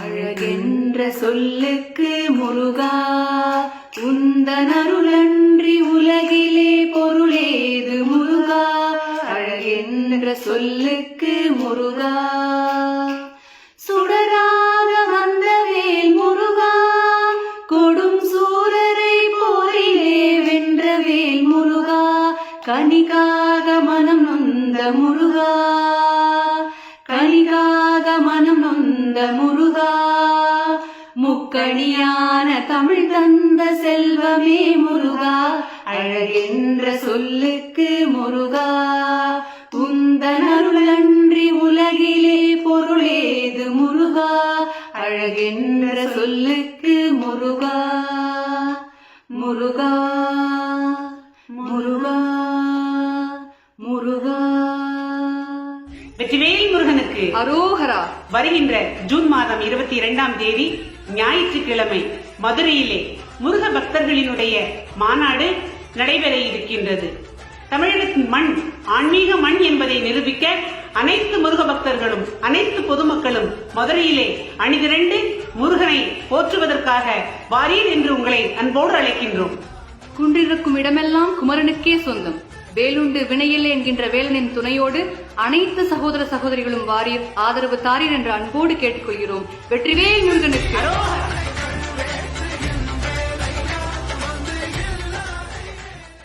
அழகென்ற சொல்லுக்கு முருகா உந்தன் அருளன்றி உலகிலே பொருளேது முருகா. அழகென்ற சொல்லுக்கு முருகா சுடராக வந்த வேல் முருகா, கொடும் சூரரை போரிலே வென்ற வேல் முருகா. கனிகாக மனம் நொந்த முருகா, கனிகாக மனம் நொந்த முருகா. முக்கணியான தமிழ் தந்த செல்வமே முருகா. அழகென்ற சொல்லுக்கு முருகா உந்தன் அருளன்றி உலகிலே பொருளேது முருகா. அழகென்ற சொல்லுக்கு முருகா முருகா முருகா முருகா. வெற்றிவேல் முருகனுக்கு அரோகரா. வருகின்ற ஜூன் மாதம் 22ஆம் தேதி ஞாயிற்றுக்கிழமை மதுரையிலே முருக பக்தர்களினுடைய மாநாடு நடைபெற இருக்கின்றது. தமிழகத்தின் மண் ஆன்மீக மண் என்பதை நிரூபிக்க அனைத்து முருக பக்தர்களும் அனைத்து பொதுமக்களும் மதுரையிலே அணிதிரண்டு முருகனை போற்றுவதற்காக வாரீர் என்று உங்களை அன்போடு அழைக்கின்றோம். குன்றிருக்கும் இடமெல்லாம் குமரனுக்கே சொந்தம். வேலுண்டு வினையில்லை என்கின்ற வேலனின் துணையோடு அனைத்து சகோதர சகோதரிகளும் வாரீர், ஆதரவு தாரீர் என்று அன்போடு கேட்டுக்கொள்கிறோம். வெற்றிவேல் முருகனுக்கு.